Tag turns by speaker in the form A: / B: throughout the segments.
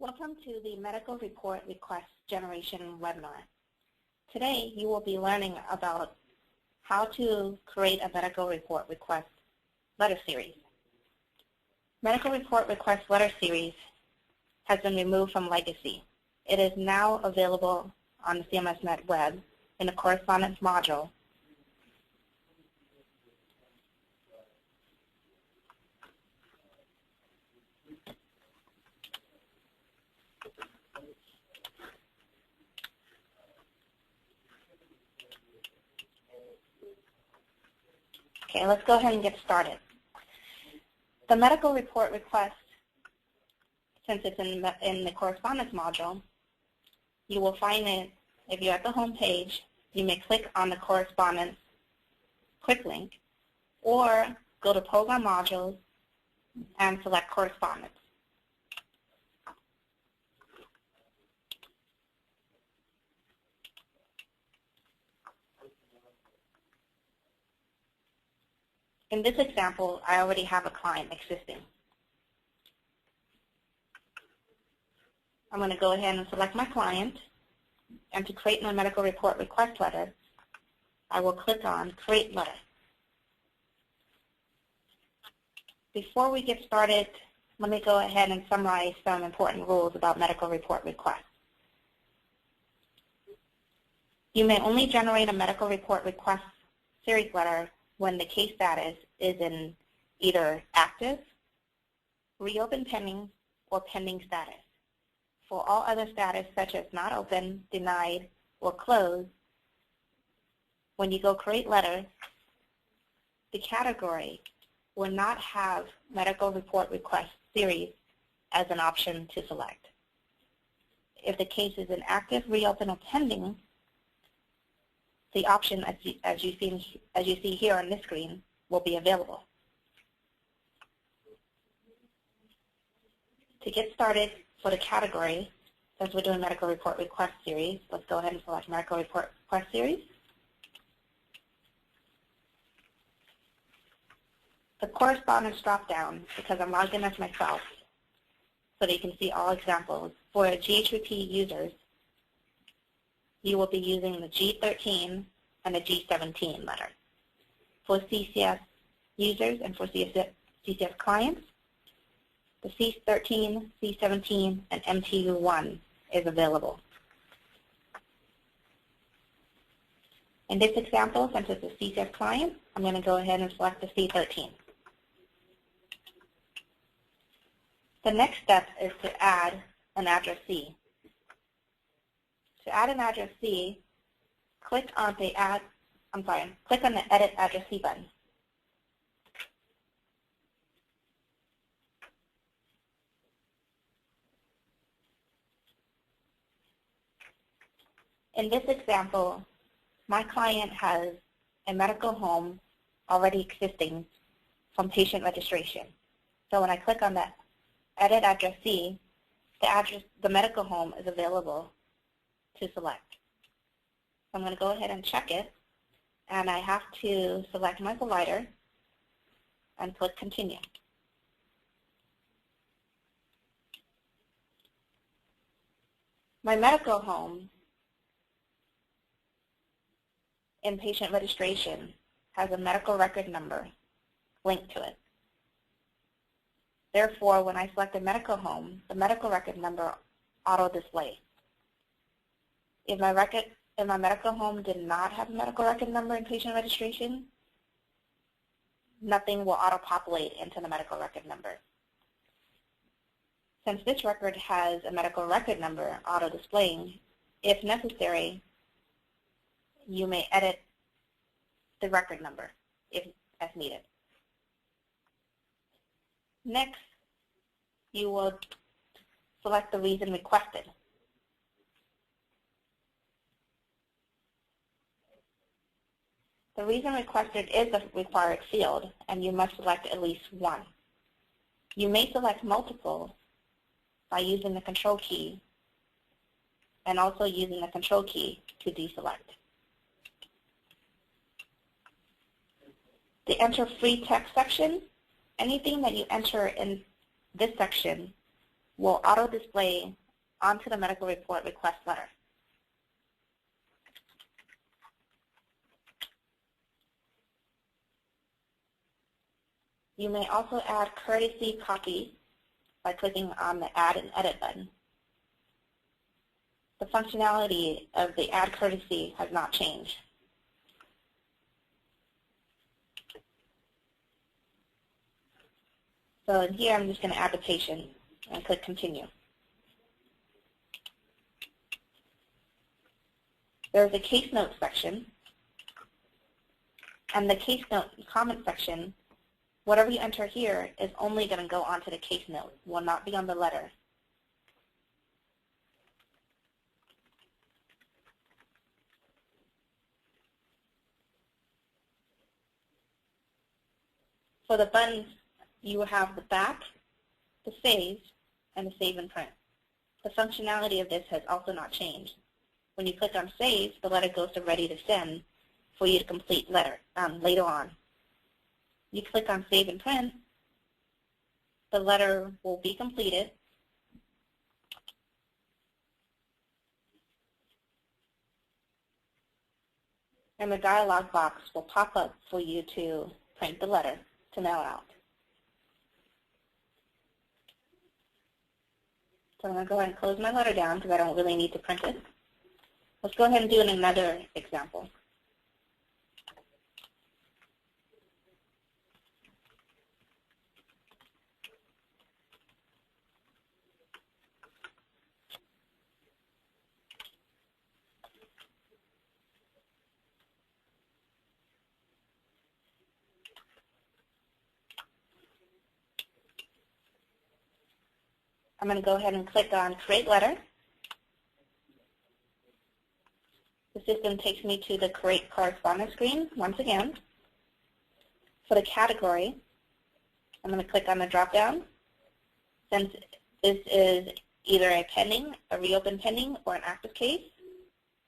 A: Welcome to the Medical Report Request Generation webinar. Today, you will be learning about how to create a medical report request letter series. Medical report request letter series has been removed from Legacy. It is now available on the CMSnet web in the correspondence module. Okay, let's go ahead and get started. The medical report request, since it's in the correspondence module, you will find it, if you're at the home page, you may click on the correspondence quick link, or go to program modules and select correspondence. In this example, I already have a client existing. I'm going to go ahead and select my client, and to create my medical report request letter, I will click on Create Letter. Before we get started, let me go ahead and summarize some important rules about medical report requests. You may only generate a medical report request series letter when the case status is in either active, reopen pending, or pending status. For all other status, such as not open, denied, or closed, when you go create letter, the category will not have medical report request series as an option to select. If the case is in active, reopen, or pending, the option, as you see here on this screen, will be available. To get started for the category, since we're doing medical report request series, let's go ahead and select medical report request series. The correspondence drop-down, because I'm logged in as myself, so that you can see all examples. For GHRP users, you will be using the G13 and the G17 letter. For CCS users and for CCS clients, the C13, C17, and MTU1 is available. In this example, since it's a CCS client, I'm going to go ahead and select the C13. The next step is to add an addressee. To add an addressee, click on the Edit Addressee button. In this example, my client has a medical home already existing from patient registration. So when I click on that Edit Addressee, the medical home is available to select. So I'm going to go ahead and check it, and I have to select my provider and click Continue. My medical home in patient registration has a medical record number linked to it. Therefore, when I select a medical home, the medical record number auto-displays. If my medical home did not have a medical record number in patient registration, nothing will auto-populate into the medical record number. Since this record has a medical record number auto-displaying, if necessary, you may edit the record number as needed. Next, you will select the reason requested. The reason requested is a required field, and you must select at least one. You may select multiple by using the Control key and also using the Control key to deselect. The Enter Free Text section, anything that you enter in this section will auto-display onto the medical report request letter. You may also add courtesy copy by clicking on the Add and Edit button. The functionality of the Add Courtesy has not changed. So in here, I'm just going to add the patient and click Continue. There's a case note section, and the case note comment section, whatever you enter here is only going to go onto the case note, will not be on the letter. For the buttons, you will have the back, the save, and the save and print. The functionality of this has also not changed. When you click on save, the letter goes to ready to send for you to complete later on. You click on save and print, the letter will be completed. And the dialog box will pop up for you to print the letter to mail out. So I'm going to go ahead and close my letter down because I don't really need to print it. Let's go ahead and do another example. I'm going to go ahead and click on Create Letter. The system takes me to the Create Correspondence screen once again. For the category, I'm going to click on the drop-down. Since this is either a pending, a reopened pending, or an active case,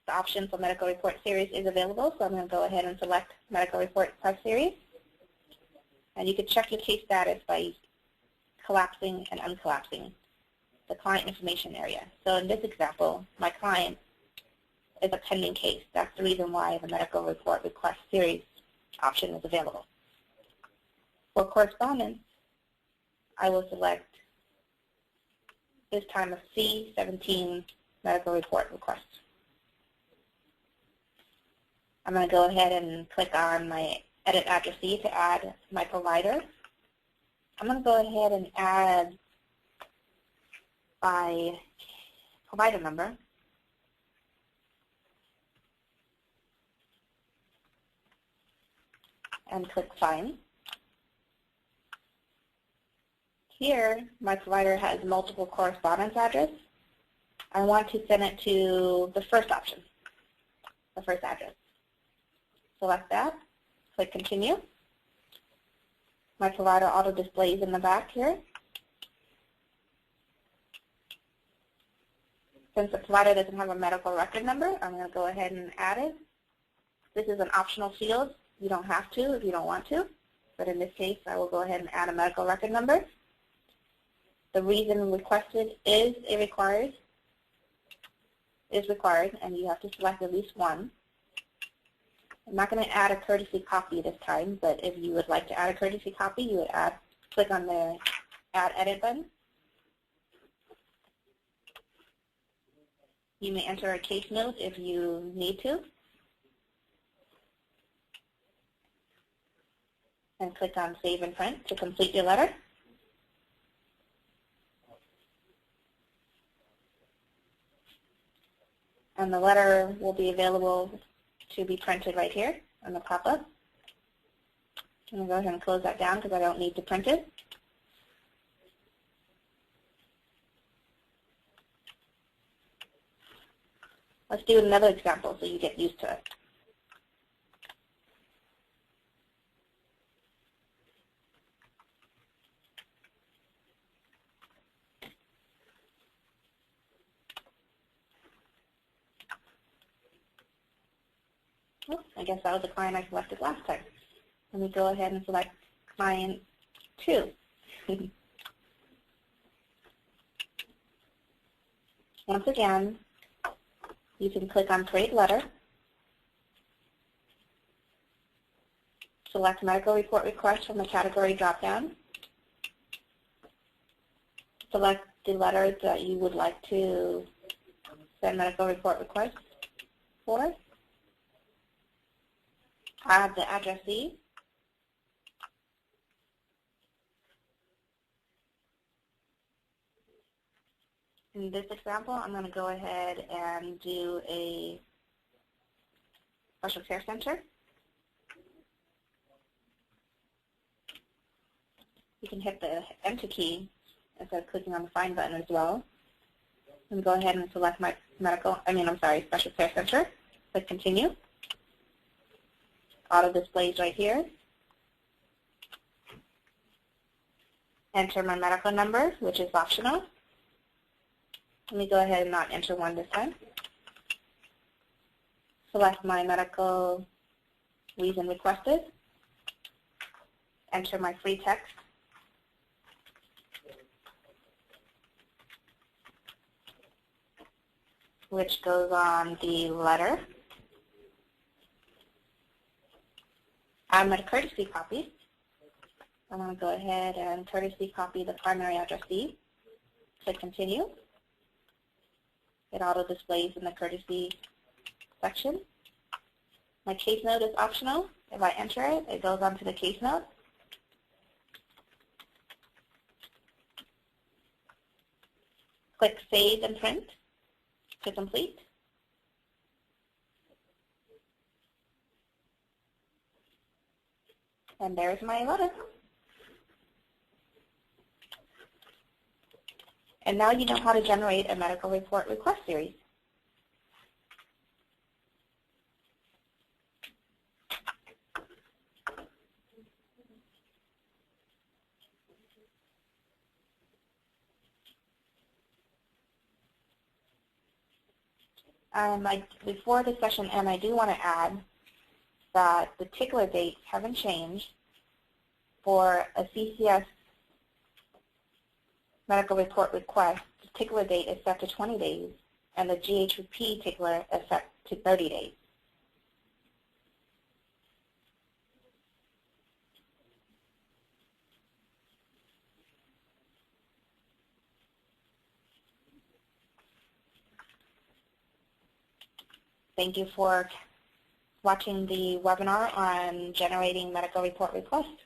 A: the option for Medical Report Series is available, so I'm going to go ahead and select Medical Report Request Series. And you can check your case status by collapsing and uncollapsing the client information area. So in this example, my client is a pending case. That's the reason why the Medical Report Request Series option is available. For correspondence, I will select this time a C17 Medical Report Request. I'm going to go ahead and click on my Edit Addressee to add my provider. I'm going to go ahead and add my provider number. And click Sign. Here, my provider has multiple correspondence address. I want to send it to the first option, the first address. Select that, click Continue. My provider auto displays in the back here. Since the provider doesn't have a medical record number, I'm going to go ahead and add it. This is an optional field. You don't have to if you don't want to, but in this case, I will go ahead and add a medical record number. The reason requested is required, and you have to select at least one. I'm not going to add a courtesy copy this time, but if you would like to add a courtesy copy, you would click on the Add Edit button. You may enter a case note if you need to. And click on Save and Print to complete your letter. And the letter will be available to be printed right here on the pop-up. I'm going to go ahead and close that down because I don't need to print it. Let's do another example so you get used to it. Oh, I guess that was the client I selected last time. Let me go ahead and select client 2. Once again, you can click on Create Letter, select Medical Report Request from the category drop-down, select the letter that you would like to send medical report requests for, add the addressee, in this example, I'm going to go ahead and do a special care center. You can hit the Enter key instead of clicking on the Find button as well. And go ahead and select my special care center. Click Continue. Auto displays right here. Enter my medical number, which is optional. Let me go ahead and not enter one this time. Select my medical reason requested. Enter my free text. Which goes on the letter. I'm a courtesy copy. I'm going to go ahead and courtesy copy the primary addressee. Click Continue. It auto displays in the courtesy section. My case note is optional. If I enter it, it goes onto the case note. Click Save and Print to complete. And there's my letter. And now you know how to generate a medical report request series. Before the session ends, I do want to add that the particular dates haven't changed. For a CCS medical report request, the particular date is set to 20 days, and the GHP particular is set to 30 days. Thank you for watching the webinar on generating medical report requests.